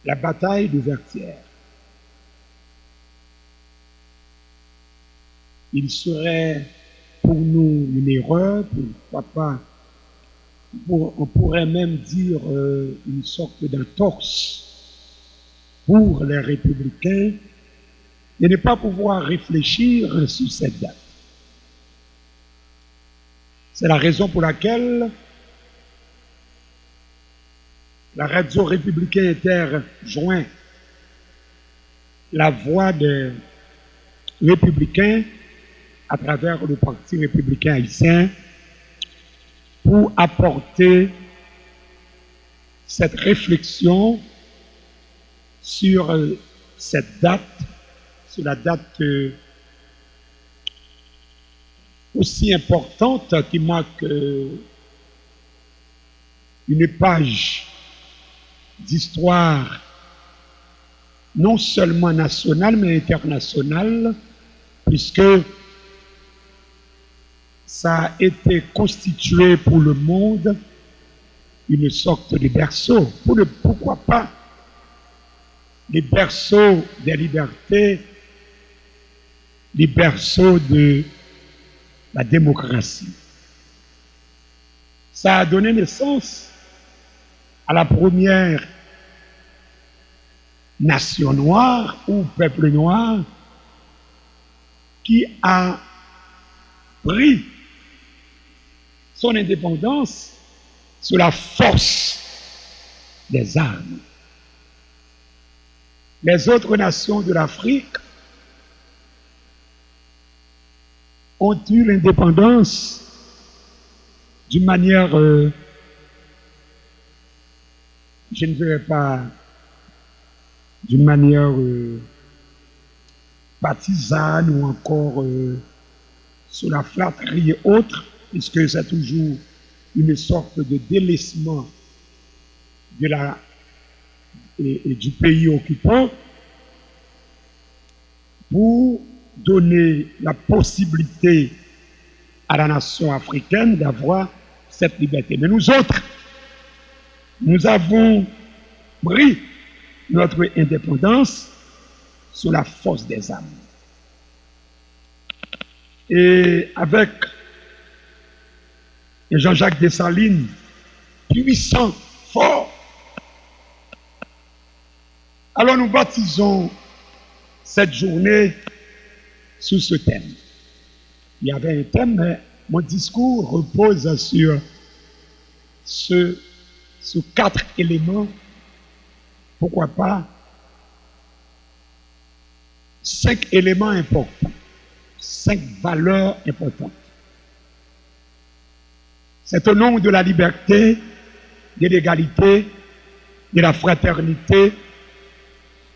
la bataille de Vertières. Il serait pour nous une erreur, pourquoi pas, on pourrait même dire une sorte d'entorse pour les républicains de ne pas pouvoir réfléchir sur cette date. C'est la raison pour laquelle la radio républicaine Inter joint la voix des républicains à travers le Parti républicain haïtien pour apporter cette réflexion sur cette date, sur la date aussi importante qui marque une page d'histoire non seulement nationale mais internationale, puisque ça a été constitué pour le monde une sorte de berceau. Pourquoi pas les berceaux des libertés, les berceaux de la démocratie. Ça a donné naissance à la première nation noire ou peuple noir qui a pris son indépendance sur la force des armes. Les autres nations de l'Afrique ont eu l'indépendance d'une manière, je ne dirais pas d'une manière partisane ou encore sous la flatterie et autres, puisque c'est toujours une sorte de délaissement de du pays occupant pour donner la possibilité à la nation africaine d'avoir cette liberté. Mais nous autres, nous avons pris notre indépendance sous la force des âmes. Et avec Jean-Jacques Dessalines, puissant, fort, alors nous baptisons cette journée sous ce thème. Il y avait un thème, mais mon discours repose sur 4 éléments, pourquoi pas 5 éléments importants, 5 valeurs importantes. C'est au nom de la liberté, de l'égalité, de la fraternité,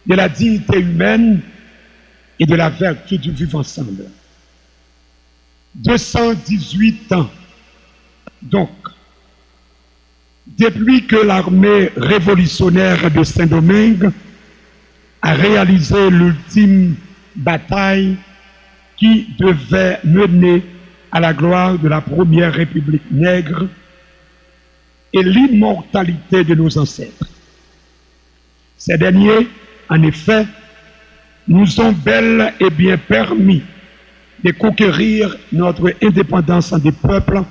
de la dignité humaine et de la vertu du vivre ensemble. 218 ans, donc, depuis que l'armée révolutionnaire de Saint-Domingue a réalisé l'ultime bataille qui devait mener à la gloire de la première République nègre et l'immortalité de nos ancêtres. Ces derniers, en effet, nous ont bel et bien permis de conquérir notre indépendance des peuples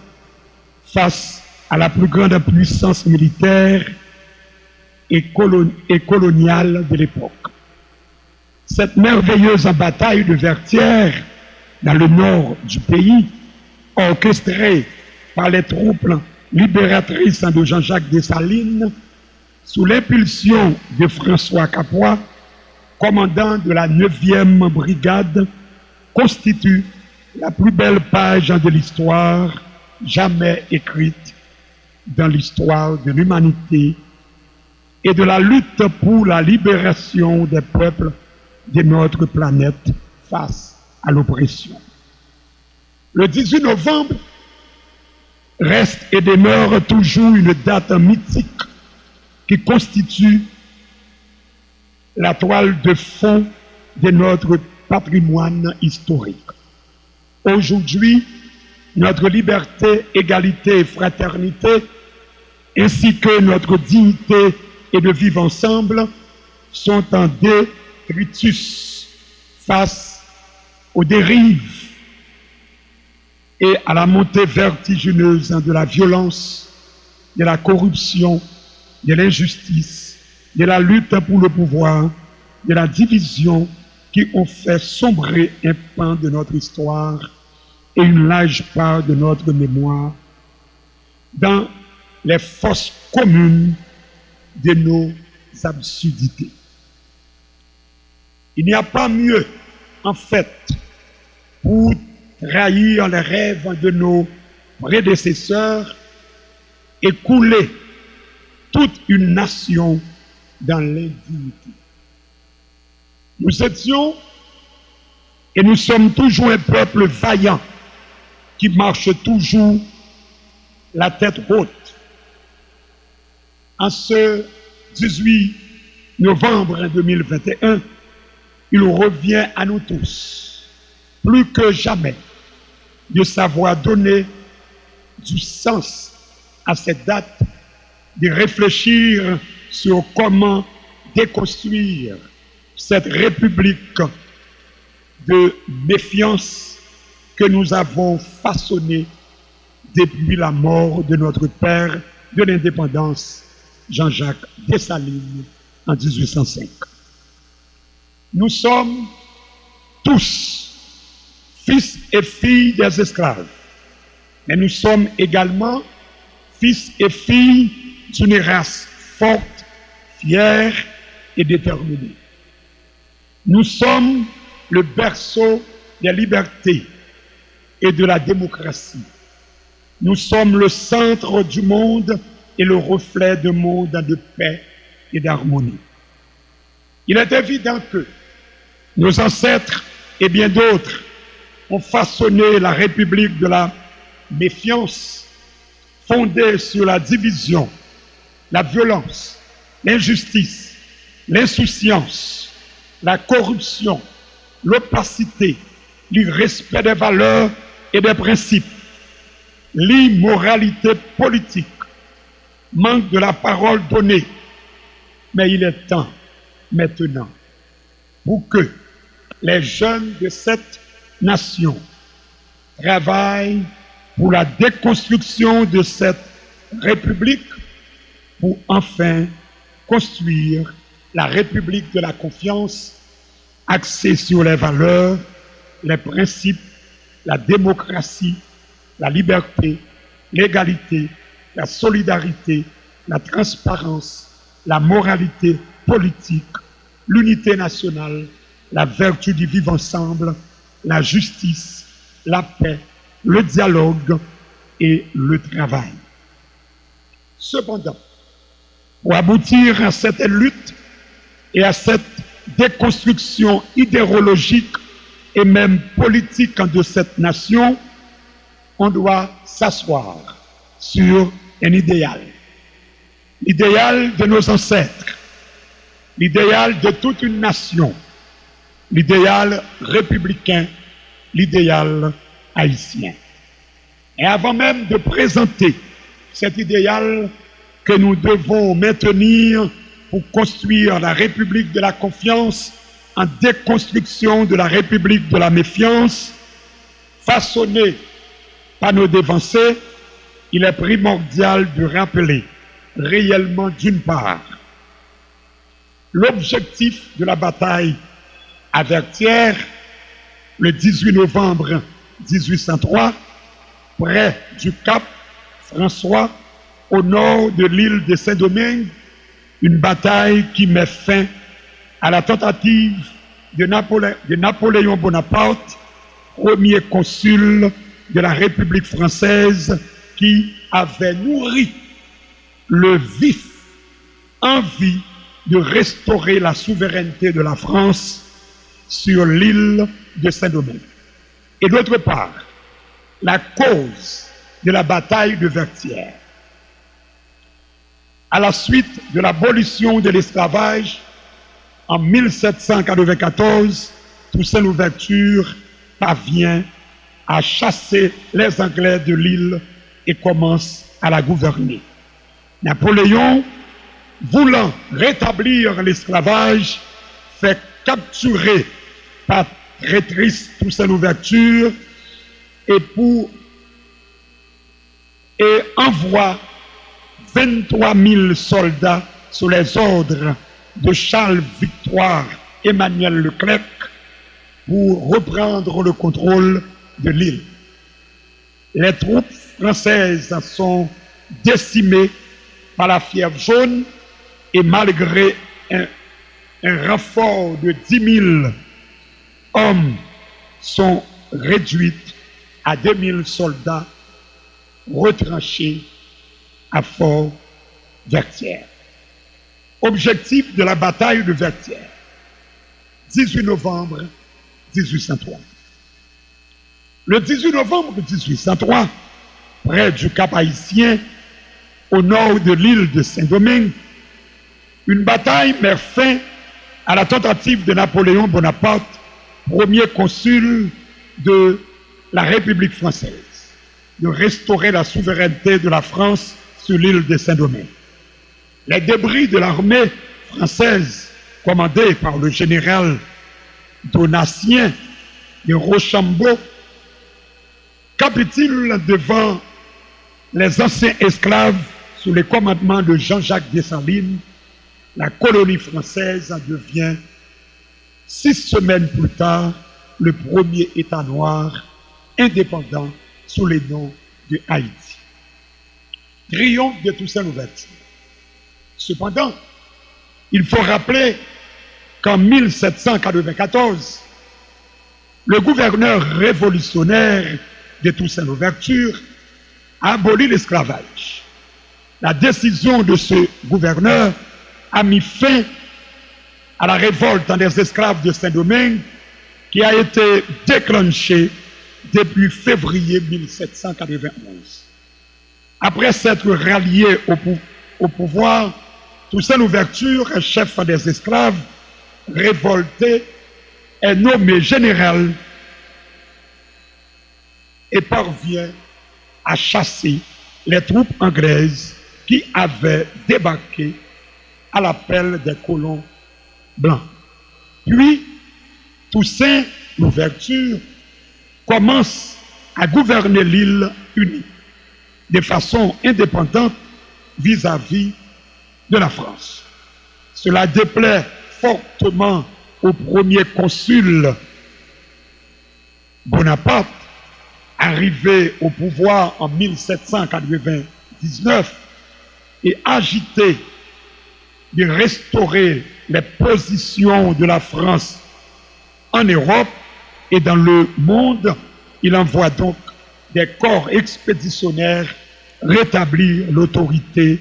face à la plus grande puissance militaire et coloniale de l'époque. Cette merveilleuse bataille de Vertières, dans le nord du pays, orchestrée par les troupes libératrices de Jean-Jacques Dessalines, sous l'impulsion de François Capois, commandant de la 9e brigade, constitue la plus belle page de l'histoire jamais écrite dans l'histoire de l'humanité et de la lutte pour la libération des peuples de notre planète face à l'oppression. Le 18 novembre reste et demeure toujours une date mythique qui constitue la toile de fond de notre patrimoine historique. Aujourd'hui, notre liberté, égalité et fraternité, ainsi que notre dignité et de vivre ensemble, sont en détritus face aux dérives et à la montée vertigineuse de la violence, de la corruption, de l'injustice, de la lutte pour le pouvoir, de la division qui ont fait sombrer un pan de notre histoire et une large part de notre mémoire dans les fosses communes de nos absurdités. Il n'y a pas mieux, en fait, pour trahir les rêves de nos prédécesseurs et couler toute une nation dans l'indignité. Nous étions et nous sommes toujours un peuple vaillant qui marche toujours la tête haute. En ce 18 novembre 2021, il revient à nous tous, plus que jamais, de savoir donner du sens à cette date, de réfléchir sur comment déconstruire cette république de méfiance que nous avons façonnée depuis la mort de notre père de l'indépendance, Jean-Jacques Dessalines, en 1805. Nous sommes tous fils et filles des esclaves, mais nous sommes également fils et filles d'une race forte, fière et déterminée. Nous sommes le berceau des libertés et de la démocratie. Nous sommes le centre du monde et le reflet d'un monde de paix et d'harmonie. Il est évident que nos ancêtres et bien d'autres ont façonné la République de la méfiance, fondée sur la division, la violence, l'injustice, l'insouciance, la corruption, l'opacité, l'irrespect des valeurs et des principes, l'immoralité politique, manque de la parole donnée. Mais il est temps maintenant pour que les jeunes de cette nation travaillent pour la déconstruction de cette République pour enfin construire la République de la confiance axée sur les valeurs, les principes, la démocratie, la liberté, l'égalité, la solidarité, la transparence, la moralité politique, l'unité nationale, la vertu du vivre ensemble, la justice, la paix, le dialogue et le travail. Cependant, pour aboutir à cette lutte et à cette déconstruction idéologique et même politique de cette nation, on doit s'asseoir sur un idéal. L'idéal de nos ancêtres, l'idéal de toute une nation, l'idéal républicain, l'idéal haïtien. Et avant même de présenter cet idéal que nous devons maintenir pour construire la République de la confiance en déconstruction de la République de la méfiance, façonnée par nos devanciers, il est primordial de rappeler réellement d'une part l'objectif de la bataille à Vertières le 18 novembre 1803, près du Cap François, au nord de l'île de Saint-Domingue, une bataille qui met fin à la tentative de Napoléon Bonaparte, premier consul de la République française, qui avait nourri le vif envie de restaurer la souveraineté de la France sur l'île de Saint-Domingue. Et d'autre part, la cause de la bataille de Vertières. À la suite de l'abolition de l'esclavage en 1794, Toussaint Louverture parvient à chasser les Anglais de l'île et commence à la gouverner. Napoléon voulant rétablir l'esclavage, fait capturer par traîtrise Toussaint Louverture et envoie 23 000 soldats sous les ordres de Charles Victoire Emmanuel Leclerc pour reprendre le contrôle de l'île. Les troupes françaises sont décimées par la fièvre jaune et malgré un renfort de 10 000 hommes sont réduites à 2 000 soldats retranchés à Fort Vertières. Objectif de la bataille de Vertières, 18 novembre 1803. Le 18 novembre 1803, près du Cap Haïtien, au nord de l'île de Saint-Domingue, une bataille met fin à la tentative de Napoléon Bonaparte, premier consul de la République française, de restaurer la souveraineté de la France sur l'île de Saint-Domingue. Les débris de l'armée française, commandée par le général Donatien de Rochambeau, capitulent devant les anciens esclaves sous le commandement de Jean-Jacques Dessalines. La colonie française devient 6 semaines plus tard le premier État noir indépendant sous le nom de Haïti. Triomphe de Toussaint Louverture. Cependant, il faut rappeler qu'en 1794, le gouverneur révolutionnaire de Toussaint Louverture a aboli l'esclavage. La décision de ce gouverneur a mis fin à la révolte des esclaves de Saint-Domingue qui a été déclenchée depuis février 1791. Après s'être rallié au pouvoir, Toussaint Louverture, chef des esclaves révoltés, est nommé général et parvient à chasser les troupes anglaises qui avaient débarqué à l'appel des colons blancs. Puis, Toussaint Louverture commence à gouverner l'île unie de façon indépendante vis-à-vis de la France. Cela déplaît fortement au premier consul Bonaparte, arrivé au pouvoir en 1799 et agité de restaurer les positions de la France en Europe et dans le monde. Il envoie donc des corps expéditionnaires rétablir l'autorité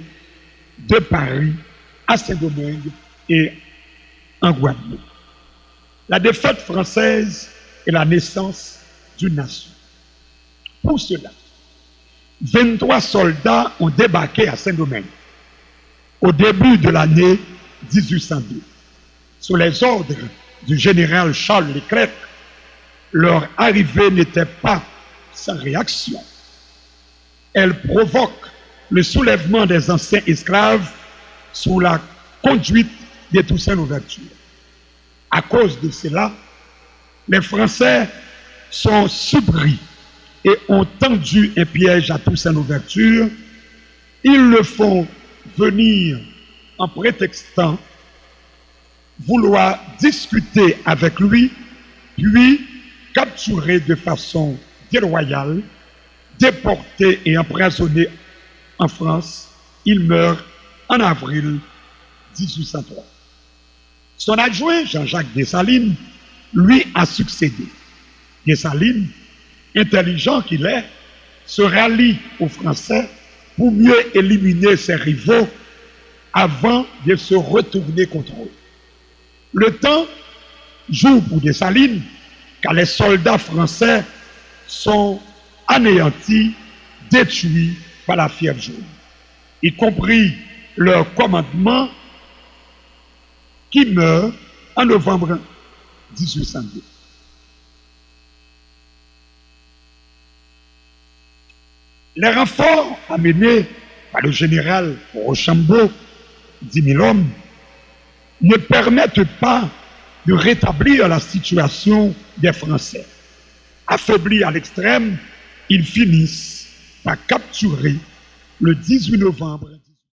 de Paris à Saint-Domingue et en Guadeloupe. La défaite française est la naissance d'une nation. Pour cela, 23 soldats ont débarqué à Saint-Domingue au début de l'année 1802. Sous les ordres du général Charles Leclerc, leur arrivée n'était pas sans réaction. Elle provoque le soulèvement des anciens esclaves sous la conduite de Toussaint Louverture. À cause de cela, les Français sont surpris et ont tendu un piège à Toussaint Louverture. Ils le font venir en prétextant vouloir discuter avec lui, puis capturé de façon déloyale, déporté et emprisonné en France. Il meurt en avril 1803. Son adjoint, Jean-Jacques Dessalines, lui a succédé. Dessalines, intelligent qu'il est, se rallie aux Français pour mieux éliminer ses rivaux avant de se retourner contre eux. Le temps joue pour Dessalines, car les soldats français sont anéantis, détruits par la fièvre jaune, y compris leur commandement qui meurt en novembre 1802. Les renforts amenés par le général Rochambeau 10 000 hommes, ne permettent pas de rétablir la situation des Français. Affaiblis à l'extrême, ils finissent par capturer le 18 novembre